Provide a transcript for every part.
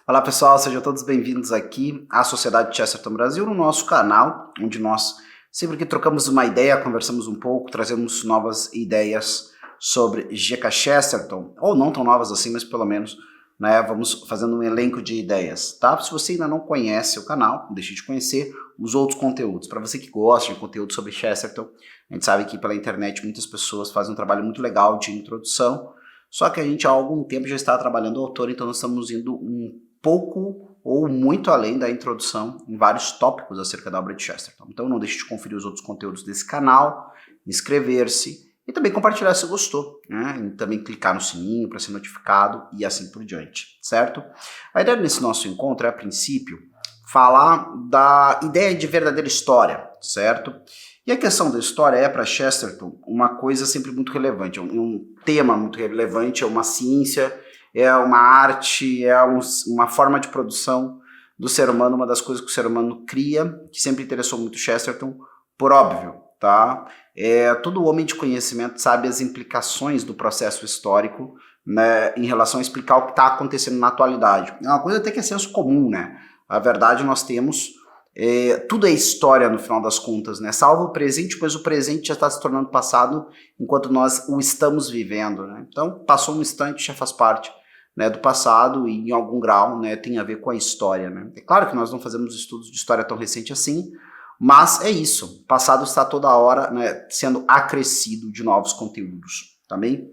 Olá pessoal, sejam todos bem-vindos aqui à Sociedade Chesterton Brasil, no nosso canal, onde nós sempre que trocamos uma ideia, conversamos um pouco, trazemos novas ideias sobre G.K. Chesterton, ou não tão novas assim, mas pelo menos vamos fazendo um elenco de ideias, tá? Se você ainda não conhece o canal, não deixe de conhecer os outros conteúdos. Para você que gosta de conteúdo sobre Chesterton, a gente sabe que pela internet muitas pessoas fazem um trabalho muito legal de introdução, só que a gente há algum tempo já está trabalhando o autor, então nós estamos indo um pouco ou muito além da introdução em vários tópicos acerca da obra de Chesterton. Então não deixe de conferir os outros conteúdos desse canal, inscrever-se e também compartilhar se gostou, né? E também clicar no sininho para ser notificado e assim por diante, certo? A ideia nesse nosso encontro é, a princípio, falar da ideia de verdadeira história, certo? E a questão da história é, para Chesterton, uma coisa sempre muito relevante, um tema muito relevante, é uma ciência, é uma arte, é uma forma de produção do ser humano, uma das coisas que o ser humano cria, que sempre interessou muito Chesterton, por óbvio, tá? Todo homem de conhecimento sabe as implicações do processo histórico, né, em relação a explicar o que está acontecendo na atualidade. É uma coisa até que é senso comum, né? A verdade nós temos, tudo é história no final das contas, né? Salvo o presente, pois o presente já está se tornando passado enquanto nós o estamos vivendo, né? Então, passou um instante, já faz parte, né, do passado e em algum grau, né, tem a ver com a história, né? É claro que nós não fazemos estudos de história tão recente assim, mas é isso, o passado está toda hora, né, sendo acrescido de novos conteúdos, também.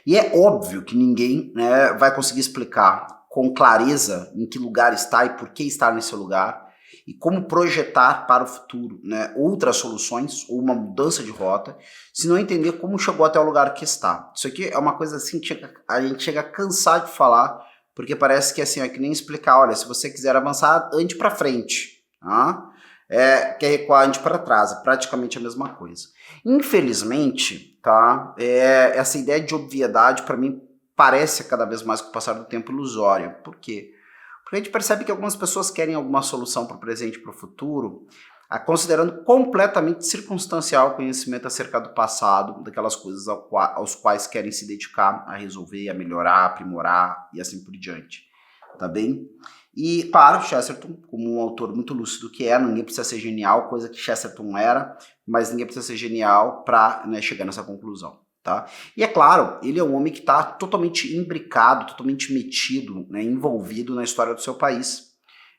E é óbvio que ninguém, né, vai conseguir explicar com clareza em que lugar está e por que está nesse lugar e como projetar para o futuro, né, outras soluções ou uma mudança de rota, se não entender como chegou até o lugar que está. Isso aqui é uma coisa assim que a gente chega a cansar de falar, porque parece que assim, é que nem explicar, olha, se você quiser avançar, ande para frente, tá? Quer recuar, ande para trás, é praticamente a mesma coisa. Infelizmente, tá, essa ideia de obviedade, para mim, parece cada vez mais com o passar do tempo ilusória. Por quê? Porque a gente percebe que algumas pessoas querem alguma solução para o presente e para o futuro, considerando completamente circunstancial o conhecimento acerca do passado, daquelas coisas aos quais querem se dedicar a resolver, a melhorar, a aprimorar e assim por diante. Tá bem? E, claro, Chesterton, como um autor muito lúcido que é, ninguém precisa ser genial, coisa que Chesterton era, mas ninguém precisa ser genial para, né, chegar nessa conclusão. Tá? E é claro, ele é um homem que está totalmente imbricado, totalmente metido, né, envolvido na história do seu país.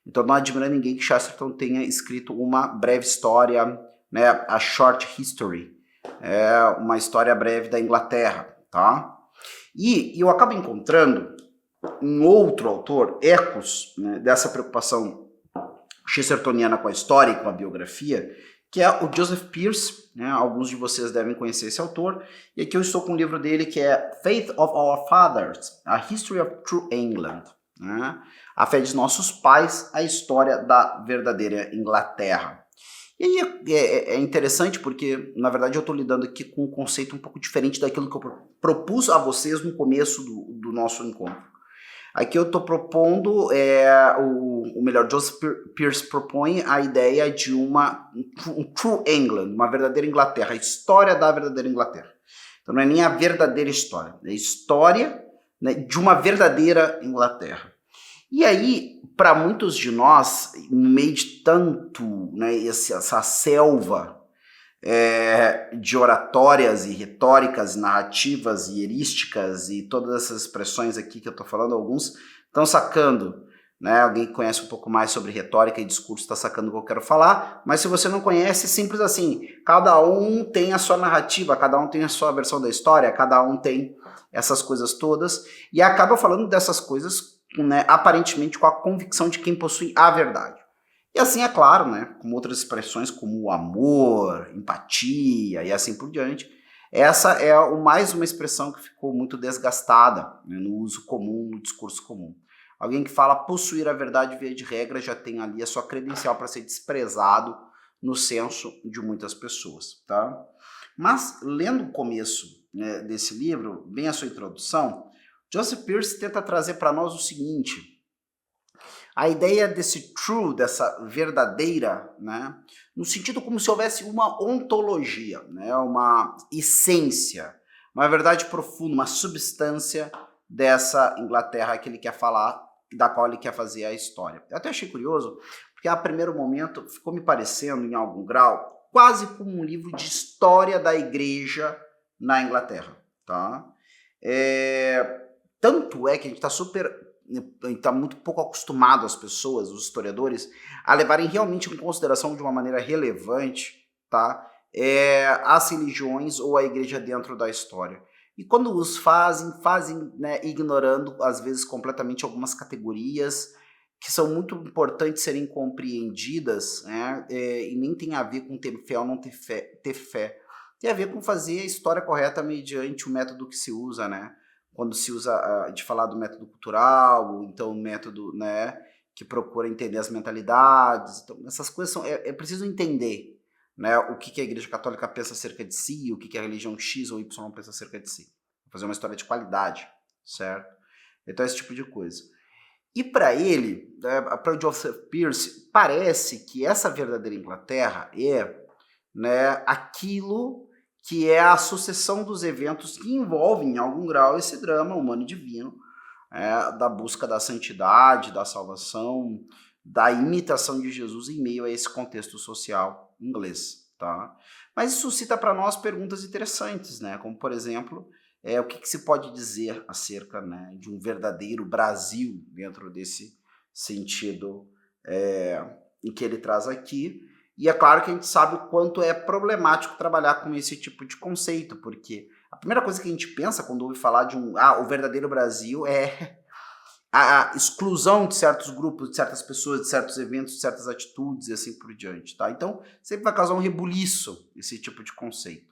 Então não admira ninguém que Chesterton tenha escrito uma breve história, né, a Short History, uma história breve da Inglaterra. Tá? E eu acabo encontrando um outro autor, ecos, né, dessa preocupação chestertoniana com a história e com a biografia, que é o Joseph Pearce, né? Alguns de vocês devem conhecer esse autor, e aqui eu estou com um livro dele que é Faith of Our Fathers, A History of True England, né? A fé de nossos pais, a história da verdadeira Inglaterra. E aí é interessante porque, na verdade, eu estou lidando aqui com um conceito um pouco diferente daquilo que eu propus a vocês no começo do nosso encontro. Aqui eu estou propondo, o melhor, Joseph Pearce propõe a ideia de um true England, uma verdadeira Inglaterra, a história da verdadeira Inglaterra. Então não é nem a verdadeira história, é a história, né, de uma verdadeira Inglaterra. E aí, para muitos de nós, no meio de tanto, né, essa selva de oratórias e retóricas, narrativas e erísticas e todas essas expressões aqui que eu estou falando, alguns estão sacando, né? Alguém que conhece um pouco mais sobre retórica e discurso está sacando o que eu quero falar, mas se você não conhece, simples assim, cada um tem a sua narrativa, cada um tem a sua versão da história, cada um tem essas coisas todas, e acaba falando dessas coisas, né, aparentemente com a convicção de quem possui a verdade. E assim, é claro, né, com outras expressões como amor, empatia e assim por diante, essa é mais uma expressão que ficou muito desgastada, né, no uso comum, no discurso comum. Alguém que fala possuir a verdade via de regra já tem ali a sua credencial para ser desprezado no senso de muitas pessoas. Tá? Mas, lendo o começo, né, desse livro, bem a sua introdução, Joseph Pearce tenta trazer para nós o seguinte: a ideia desse true, dessa verdadeira, né, no sentido como se houvesse uma ontologia, né, uma essência, uma verdade profunda, uma substância dessa Inglaterra que ele quer falar, da qual ele quer fazer a história. Eu até achei curioso, porque a primeiro momento ficou me parecendo, em algum grau, quase como um livro de história da igreja na Inglaterra, tá? Tanto é que a gente está muito pouco acostumado, as pessoas, os historiadores, a levarem realmente em consideração de uma maneira relevante, tá? As religiões ou a igreja dentro da história. E quando os fazem, né, ignorando, às vezes, completamente algumas categorias que são muito importantes serem compreendidas, né, e nem tem a ver com ter fé ou não ter fé. Tem a ver com fazer a história correta mediante o método que se usa, né? Quando se usa de falar do método cultural, ou então o método, né, que procura entender as mentalidades. Então, essas coisas é preciso entender, né, o que a Igreja Católica pensa acerca de si, o que a religião X ou Y pensa acerca de si. Fazer uma história de qualidade, certo? Então, esse tipo de coisa. E para ele, né, para o Joseph Pearce, parece que essa verdadeira Inglaterra é, né, aquilo que é a sucessão dos eventos que envolvem, em algum grau, esse drama humano e divino, da busca da santidade, da salvação, da imitação de Jesus em meio a esse contexto social inglês, tá? Mas isso suscita para nós perguntas interessantes, né? Como, por exemplo, o que se pode dizer acerca, né, de um verdadeiro Brasil dentro desse sentido em que ele traz aqui. E é claro que a gente sabe o quanto é problemático trabalhar com esse tipo de conceito, porque a primeira coisa que a gente pensa quando ouve falar de o verdadeiro Brasil é a exclusão de certos grupos, de certas pessoas, de certos eventos, de certas atitudes e assim por diante, tá? Então, sempre vai causar um rebuliço esse tipo de conceito.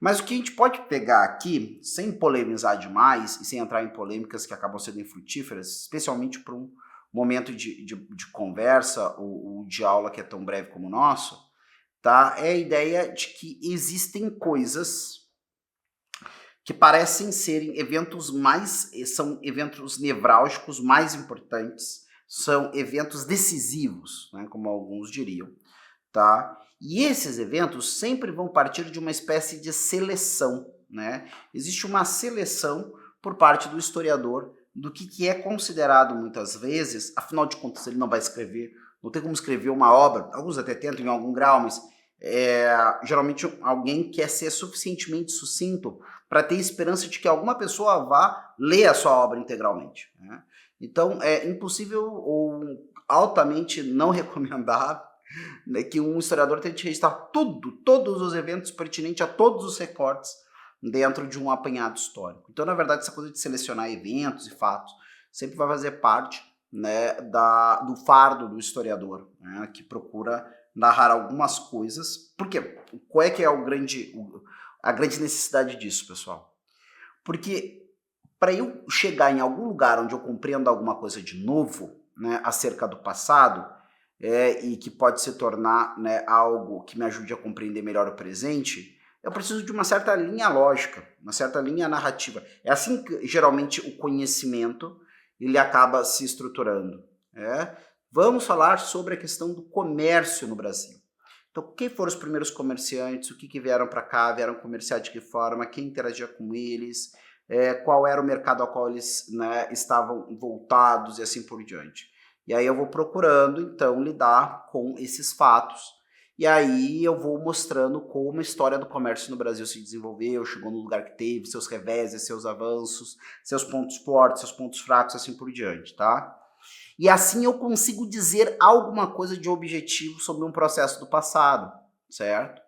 Mas o que a gente pode pegar aqui, sem polemizar demais e sem entrar em polêmicas que acabam sendo infrutíferas, especialmente para um momento de conversa ou de aula que é tão breve como o nosso, tá? É a ideia de que existem coisas que parecem serem são eventos nevrálgicos mais importantes, são eventos decisivos, né, como alguns diriam, tá? E esses eventos sempre vão partir de uma espécie de seleção, né? Existe uma seleção por parte do historiador do que é considerado muitas vezes, afinal de contas ele não vai escrever, não tem como escrever uma obra, alguns até tentam em algum grau, mas geralmente alguém quer ser suficientemente sucinto para ter esperança de que alguma pessoa vá ler a sua obra integralmente, né? Então é impossível ou altamente não recomendável, né, que um historiador tente registrar todos os eventos pertinentes a todos os recortes dentro de um apanhado histórico. Então, na verdade, essa coisa de selecionar eventos e fatos sempre vai fazer parte, né, do fardo do historiador, né, que procura narrar algumas coisas. Por quê? Qual é que é a grande necessidade disso, pessoal? Porque para eu chegar em algum lugar onde eu compreendo alguma coisa de novo, né, acerca do passado, e que pode se tornar, né, algo que me ajude a compreender melhor o presente, eu preciso de uma certa linha lógica, uma certa linha narrativa. É assim que geralmente o conhecimento ele acaba se estruturando. Vamos falar sobre a questão do comércio no Brasil. Então, quem foram os primeiros comerciantes, o que vieram para cá, vieram comerciar de que forma, quem interagia com eles, qual era o mercado ao qual eles, né, estavam voltados e assim por diante. E aí eu vou procurando, então, lidar com esses fatos. E aí eu vou mostrando como a história do comércio no Brasil se desenvolveu, chegou no lugar que teve, seus reveses, seus avanços, seus pontos fortes, seus pontos fracos, assim por diante, tá? E assim eu consigo dizer alguma coisa de objetivo sobre um processo do passado, certo?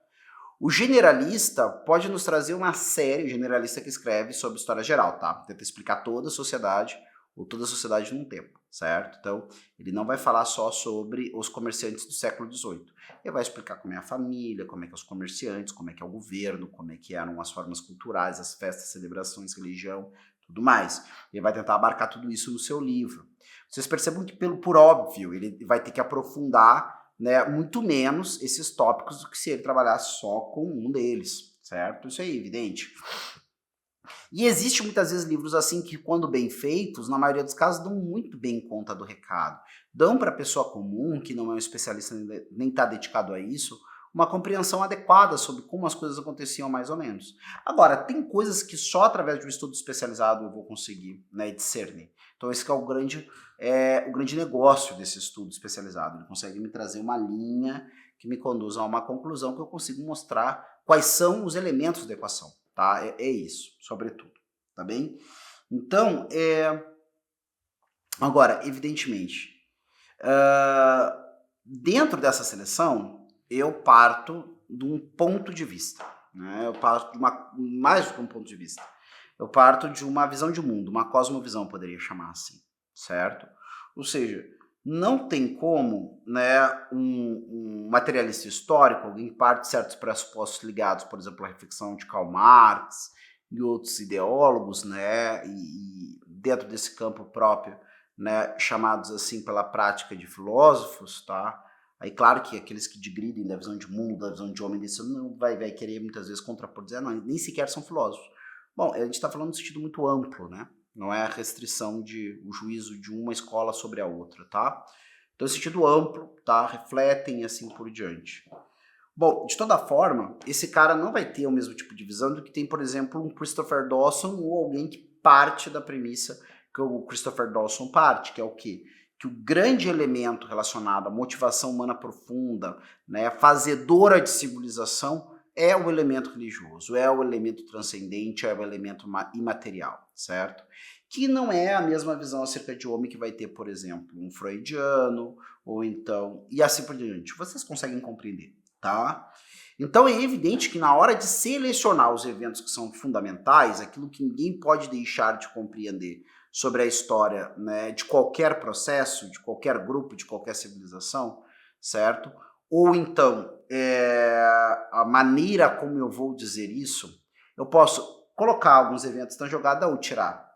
O generalista pode nos trazer uma série, o generalista que escreve sobre história geral, tá? Tenta explicar toda a sociedade, ou toda a sociedade num tempo, certo? Então, ele não vai falar só sobre os comerciantes do século XVIII. Ele vai explicar como é a família, como é que é os comerciantes, como é que é o governo, como é que eram as formas culturais, as festas, celebrações, religião, tudo mais. Ele vai tentar abarcar tudo isso no seu livro. Vocês percebam que, por óbvio, ele vai ter que aprofundar, né, muito menos esses tópicos do que se ele trabalhasse só com um deles, certo? Isso é evidente. E existe muitas vezes livros assim que, quando bem feitos, na maioria dos casos, dão muito bem conta do recado. Dão para a pessoa comum, que não é um especialista nem está dedicado a isso, uma compreensão adequada sobre como as coisas aconteciam mais ou menos. Agora, tem coisas que só através de um estudo especializado eu vou conseguir, né, discernir. Então esse que é o grande é o grande negócio desse estudo especializado. Ele consegue me trazer uma linha que me conduza a uma conclusão que eu consigo mostrar quais são os elementos da equação, tá? É isso, sobretudo, tá bem? Então, agora, evidentemente, dentro dessa seleção, eu parto de um ponto de vista, né? Eu parto de mais do que um ponto de vista. Eu parto de uma visão de mundo, uma cosmovisão, poderia chamar assim, certo? Ou seja, não tem como, né, um materialista histórico, alguém que parte de certos pressupostos ligados, por exemplo, à reflexão de Karl Marx e outros ideólogos, né, e dentro desse campo próprio, né, chamados assim pela prática de filósofos, tá? Aí claro que aqueles que digridem da visão de mundo, da visão de homem, isso não vai querer muitas vezes contrapor, dizer, não, nem sequer são filósofos. Bom, a gente está falando no sentido muito amplo, né? Não é a restrição de o juízo de uma escola sobre a outra, tá? Então, no sentido amplo, tá? Refletem e assim por diante. Bom, de toda forma, esse cara não vai ter o mesmo tipo de visão do que tem, por exemplo, um Christopher Dawson ou alguém que parte da premissa que o Christopher Dawson parte, que é o quê? Que o grande elemento relacionado à motivação humana profunda, né, fazedora de civilização, é o elemento religioso, é o elemento transcendente, é o elemento imaterial, certo? Que não é a mesma visão acerca de homem que vai ter, por exemplo, um freudiano, ou então, e assim por diante. Vocês conseguem compreender, tá? Então é evidente que na hora de selecionar os eventos que são fundamentais, aquilo que ninguém pode deixar de compreender sobre a história, né, de qualquer processo, de qualquer grupo, de qualquer civilização, certo? Ou então, a maneira como eu vou dizer isso, eu posso colocar alguns eventos na jogada ou tirar.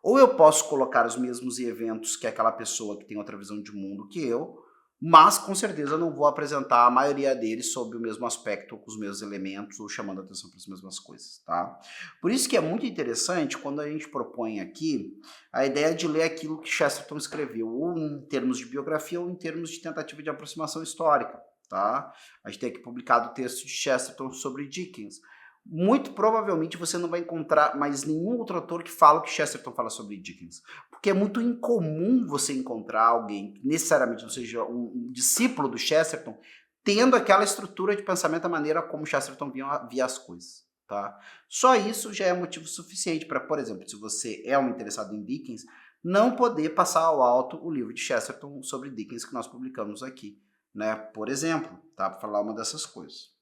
Ou eu posso colocar os mesmos eventos que aquela pessoa que tem outra visão de mundo que eu, mas com certeza não vou apresentar a maioria deles sob o mesmo aspecto, com os mesmos elementos, ou chamando a atenção para as mesmas coisas, tá? Por isso que é muito interessante quando a gente propõe aqui a ideia de ler aquilo que Chesterton escreveu, ou em termos de biografia, ou em termos de tentativa de aproximação histórica, tá? A gente tem aqui publicado o texto de Chesterton sobre Dickens. Muito provavelmente você não vai encontrar mais nenhum outro autor que fala o que Chesterton fala sobre Dickens. Porque é muito incomum você encontrar alguém que necessariamente não seja um discípulo do Chesterton tendo aquela estrutura de pensamento, a maneira como Chesterton via as coisas. Tá? Só isso já é motivo suficiente para, por exemplo, se você é um interessado em Dickens, não poder passar ao alto o livro de Chesterton sobre Dickens que nós publicamos aqui, né? Por exemplo, tá? Para falar uma dessas coisas.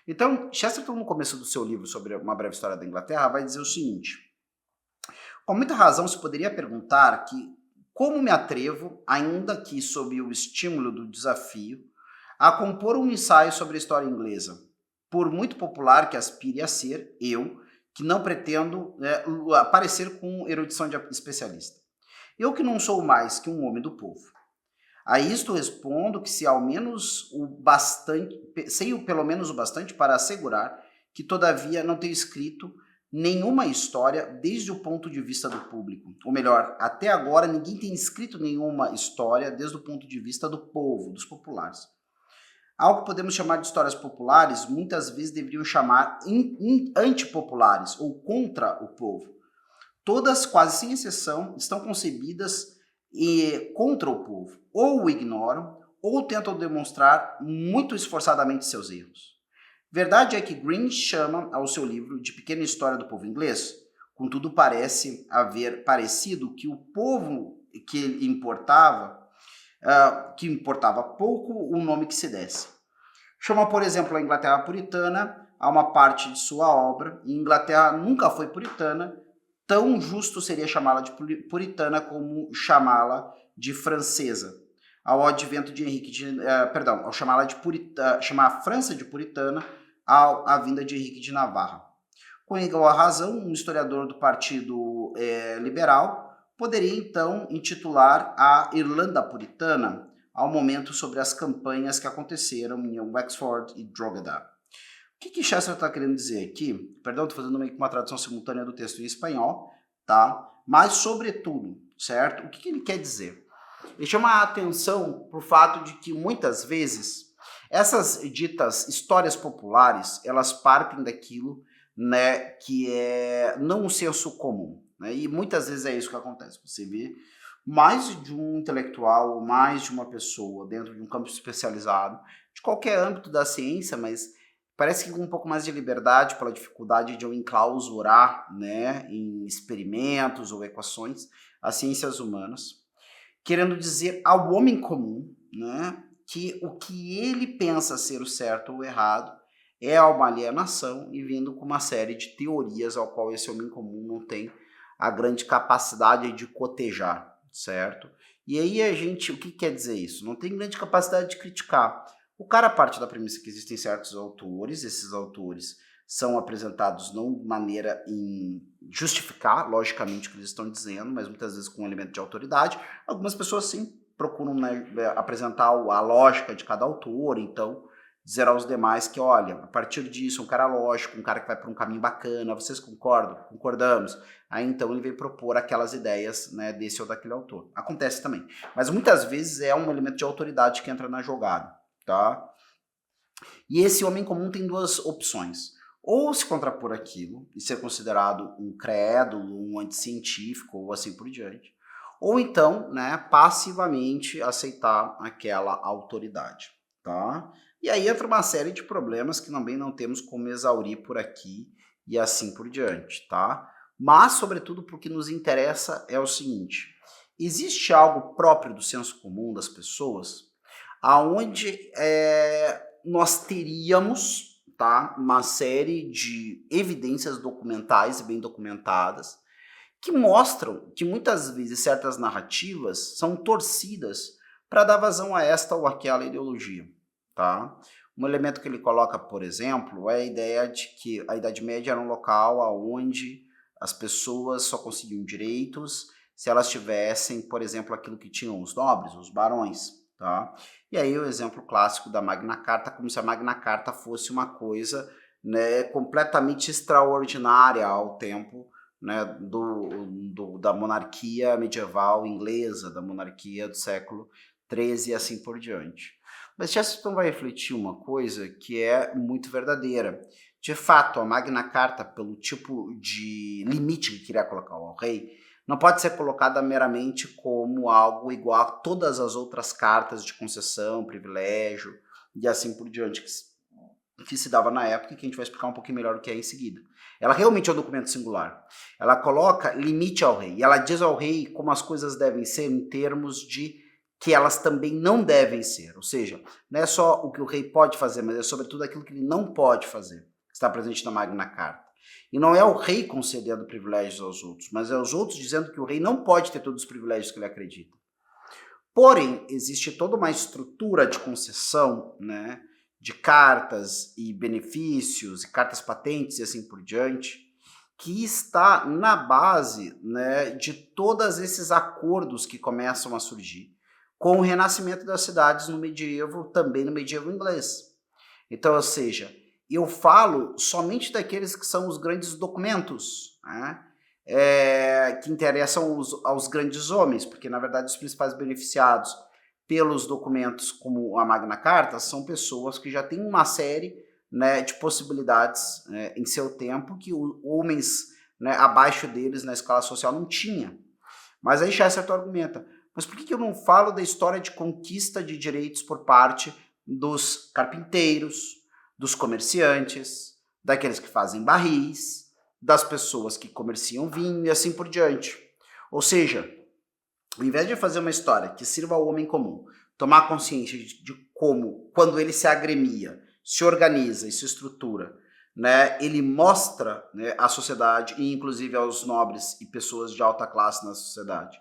Então, Chesterton, no começo do seu livro sobre uma breve história da Inglaterra, vai dizer o seguinte: com muita razão se poderia perguntar que como me atrevo, ainda que sob o estímulo do desafio, a compor um ensaio sobre a história inglesa, por muito popular que aspire a ser, eu, que não pretendo aparecer com erudição de especialista. Eu que não sou mais que um homem do povo. A isto respondo que sei pelo menos o bastante para assegurar que todavia não tenho escrito nenhuma história desde o ponto de vista do público. Ou melhor, até agora ninguém tem escrito nenhuma história desde o ponto de vista do povo, dos populares. Algo que podemos chamar de histórias populares, muitas vezes deveriam chamar antipopulares ou contra o povo. Todas, quase sem exceção, estão concebidas contra o povo. Ou o ignoram, ou tentam demonstrar muito esforçadamente seus erros. Verdade é que Green chama ao seu livro de Pequena História do Povo Inglês, contudo parece haver parecido que o povo que importava pouco o nome que se desse. Chama, por exemplo, a Inglaterra puritana a uma parte de sua obra, e Inglaterra nunca foi puritana, tão justo seria chamá-la de puritana como chamá-la de francesa. Ao advento de ao chamá-la de chamar a França de puritana à vinda de Henrique de Navarra. Com igual razão, um historiador do Partido Liberal poderia então intitular a Irlanda puritana ao momento sobre as campanhas que aconteceram em Wexford e Drogheda. O que Chesterton está querendo dizer aqui? Perdão, estou fazendo meio que uma tradução simultânea do texto em espanhol, tá? Mas, sobretudo, certo? O que ele quer dizer? Ele chama a atenção para o fato de que, muitas vezes, essas ditas histórias populares, elas partem daquilo, né, que é não um senso comum. Né? E muitas vezes é isso que acontece. Você vê mais de um intelectual, ou mais de uma pessoa dentro de um campo especializado, de qualquer âmbito da ciência, mas parece que com um pouco mais de liberdade pela dificuldade de eu enclausurar, né, em experimentos ou equações as ciências humanas, querendo dizer ao homem comum, né, que o que ele pensa ser o certo ou o errado é uma alienação e vindo com uma série de teorias ao qual esse homem comum não tem a grande capacidade de cotejar, certo? E aí a gente, o que quer dizer isso? Não tem grande capacidade de criticar. O cara parte da premissa que existem certos autores, esses autores são apresentados não de maneira em justificar, logicamente, o que eles estão dizendo, mas muitas vezes com um elemento de autoridade. Algumas pessoas sim procuram, né, apresentar a lógica de cada autor, então dizer aos demais que, olha, a partir disso, um cara lógico, um cara que vai para um caminho bacana, vocês concordam? Concordamos. Aí então ele vem propor aquelas ideias, né, desse ou daquele autor. Acontece também. Mas muitas vezes é um elemento de autoridade que entra na jogada, tá? E esse homem comum tem duas opções. Ou se contrapor aquilo e ser considerado um crédulo, um anticientífico ou assim por diante. Ou então, né, passivamente aceitar aquela autoridade, tá? E aí entra uma série de problemas que também não temos como exaurir por aqui e assim por diante, tá? Mas, sobretudo, porque o que nos interessa é o seguinte: existe algo próprio do senso comum das pessoas aonde nós teríamos, tá, uma série de evidências documentais e bem documentadas que mostram que muitas vezes certas narrativas são torcidas para dar vazão a esta ou aquela ideologia, tá? Um elemento que ele coloca, por exemplo, é a ideia de que a Idade Média era um local onde as pessoas só conseguiam direitos se elas tivessem, por exemplo, aquilo que tinham os nobres, os barões, tá? E aí o exemplo clássico da Magna Carta, como se a Magna Carta fosse uma coisa, né, completamente extraordinária ao tempo, né, da monarquia medieval inglesa, da monarquia do século XIII e assim por diante. Mas Chesterton vai refletir uma coisa que é muito verdadeira. De fato, a Magna Carta, pelo tipo de limite que queria colocar ao rei, não pode ser colocada meramente como algo igual a todas as outras cartas de concessão, privilégio e assim por diante que se dava na época e que a gente vai explicar um pouquinho melhor o que é em seguida. Ela realmente é um documento singular. Ela coloca limite ao rei e ela diz ao rei como as coisas devem ser em termos de que elas também não devem ser. Ou seja, não é só o que o rei pode fazer, mas é sobretudo aquilo que ele não pode fazer, que está presente na Magna Carta. E não é o rei concedendo privilégios aos outros, mas é os outros dizendo que o rei não pode ter todos os privilégios que ele acredita. Porém, existe toda uma estrutura de concessão, né, de cartas e benefícios, e cartas patentes e assim por diante, que está na base, né, de todos esses acordos que começam a surgir com o renascimento das cidades no medievo, também no medievo inglês. Então, ou seja, eu falo somente daqueles que são os grandes documentos, né, que interessam aos grandes homens, porque na verdade os principais beneficiados pelos documentos como a Magna Carta são pessoas que já têm uma série, né, de possibilidades em seu tempo que homens, né, abaixo deles na escala social não tinha. Mas aí Chesterton argumenta, mas por que eu não falo da história de conquista de direitos por parte dos carpinteiros, dos comerciantes, daqueles que fazem barris, das pessoas que comerciam vinho e assim por diante. Ou seja, ao invés de fazer uma história que sirva ao homem comum tomar consciência de como, quando ele se agremia, se organiza e se estrutura, né, ele mostra, né, à sociedade e inclusive aos nobres e pessoas de alta classe na sociedade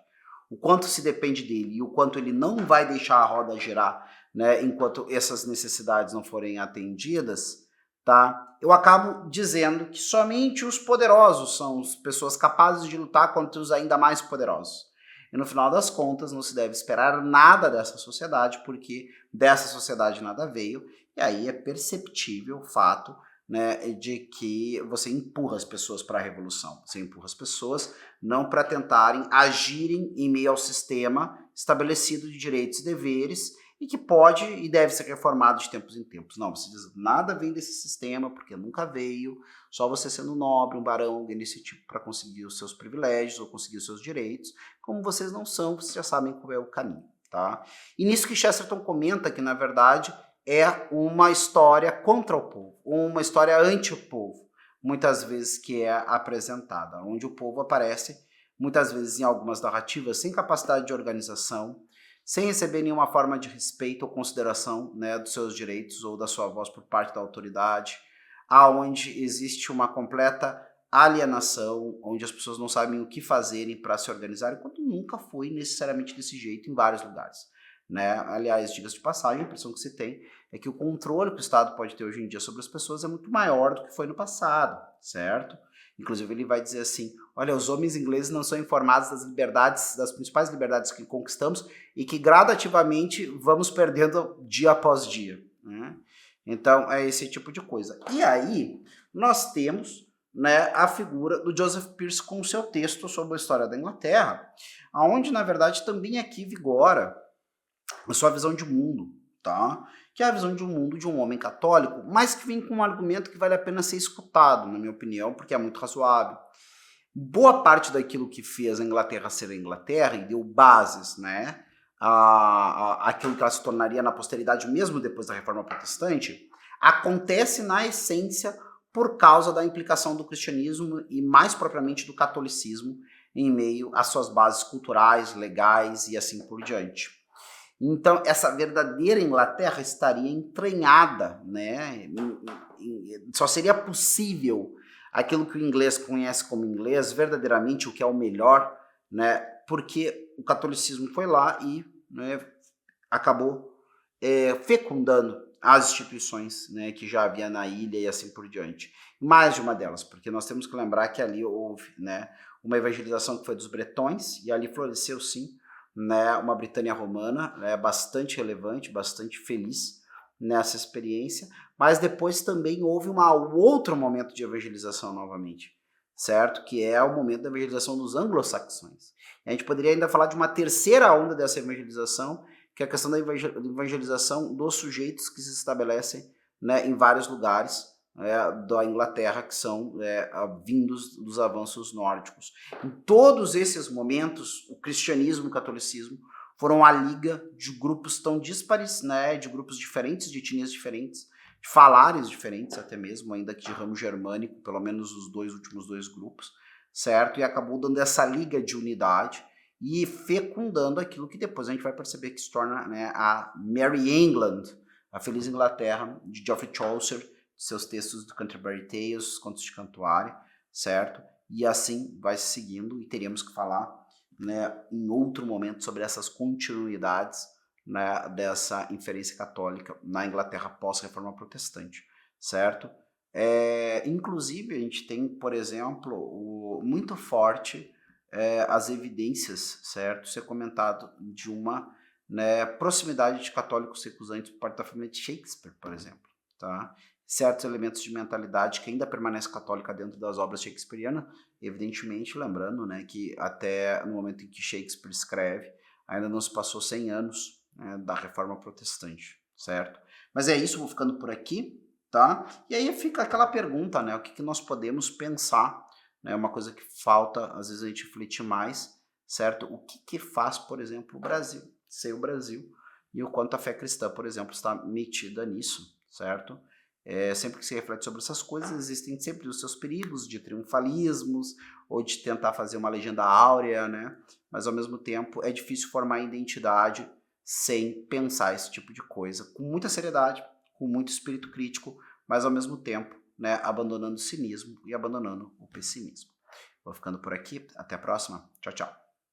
o quanto se depende dele e o quanto ele não vai deixar a roda girar, né, enquanto essas necessidades não forem atendidas, tá? Eu acabo dizendo que somente os poderosos são as pessoas capazes de lutar contra os ainda mais poderosos. E no final das contas não se deve esperar nada dessa sociedade, porque dessa sociedade nada veio, e aí é perceptível o fato, né, de que você empurra as pessoas para a revolução. Você empurra as pessoas não para tentarem agirem em meio ao sistema estabelecido de direitos e deveres e que pode e deve ser reformado de tempos em tempos. Não, você diz, nada vem desse sistema, porque nunca veio, só você sendo nobre, um barão, alguém desse tipo, para conseguir os seus privilégios ou conseguir os seus direitos. Como vocês não são, vocês já sabem qual é o caminho, tá? E nisso que Chesterton comenta que, na verdade, é uma história contra o povo, uma história anti o povo, muitas vezes que é apresentada, onde o povo aparece, muitas vezes em algumas narrativas, sem capacidade de organização, sem receber nenhuma forma de respeito ou consideração, né, dos seus direitos ou da sua voz por parte da autoridade, aonde existe uma completa alienação, onde as pessoas não sabem o que fazerem para se organizarem, quando nunca foi necessariamente desse jeito em vários lugares. Né? Aliás, diga-se de passagem, a impressão que se tem é que o controle que o Estado pode ter hoje em dia sobre as pessoas é muito maior do que foi no passado, certo? Inclusive ele vai dizer assim, olha, os homens ingleses não são informados das liberdades, das principais liberdades que conquistamos e que gradativamente vamos perdendo dia após dia. Né? Então é esse tipo de coisa. E aí nós temos, né, a figura do Joseph Pearce com o seu texto sobre a história da Inglaterra, onde na verdade também aqui vigora a sua visão de mundo, tá? Que é a visão de um mundo de um homem católico, mas que vem com um argumento que vale a pena ser escutado, na minha opinião, porque é muito razoável. Boa parte daquilo que fez a Inglaterra ser a Inglaterra e deu bases, né, aquilo que ela se tornaria na posteridade mesmo depois da Reforma Protestante, acontece na essência por causa da implicação do cristianismo e mais propriamente do catolicismo em meio às suas bases culturais, legais e assim por diante. Então, essa verdadeira Inglaterra estaria entranhada, né? Só seria possível aquilo que o inglês conhece como inglês, verdadeiramente o que é o melhor, né? Porque o catolicismo foi lá e, né, acabou fecundando as instituições, né, que já havia na ilha e assim por diante. Mais de uma delas, porque nós temos que lembrar que ali houve, né, uma evangelização que foi dos bretões, e ali floresceu sim, né, uma Britânia romana, né, bastante relevante, bastante feliz nessa experiência, mas depois também houve um outro momento de evangelização novamente, certo? Que é o momento da evangelização dos anglo-saxões. A gente poderia ainda falar de uma terceira onda dessa evangelização, que é a questão da evangelização dos sujeitos que se estabelecem, né, em vários lugares da Inglaterra, que são vindos dos avanços nórdicos. Em todos esses momentos, o cristianismo e o catolicismo foram a liga de grupos tão díspares, né, de grupos diferentes, de etnias diferentes, de falares diferentes até mesmo, ainda que de ramo germânico, pelo menos os últimos dois grupos, certo? E acabou dando essa liga de unidade e fecundando aquilo que depois a gente vai perceber que se torna, né, a Merry England, a Feliz Inglaterra, de Geoffrey Chaucer, seus textos do Canterbury Tales, Contos de Cantuária, certo? E assim vai seguindo e teríamos que falar, né, em outro momento sobre essas continuidades, né, dessa inferência católica na Inglaterra pós-reforma protestante, certo? Inclusive a gente tem, por exemplo, muito forte as evidências, certo? Ser comentado de uma, né, proximidade de católicos recusantes por parte da família de Shakespeare, por exemplo, tá? Certos elementos de mentalidade que ainda permanece católica dentro das obras shakespearianas, evidentemente, lembrando, né, que até no momento em que Shakespeare escreve, ainda não se passou 100 anos, né, da Reforma Protestante, certo? Mas é isso, vou ficando por aqui, tá? E aí fica aquela pergunta, né, o que nós podemos pensar, né, uma coisa que falta, às vezes a gente reflete mais, certo? O que faz, por exemplo, o Brasil, ser o Brasil, e o quanto a fé cristã, por exemplo, está metida nisso, certo? Sempre que se reflete sobre essas coisas, existem sempre os seus perigos de triunfalismos ou de tentar fazer uma legenda áurea, né? Mas ao mesmo tempo é difícil formar identidade sem pensar esse tipo de coisa, com muita seriedade, com muito espírito crítico, mas ao mesmo tempo, né, abandonando o cinismo e abandonando o pessimismo. Vou ficando por aqui, até a próxima, tchau, tchau.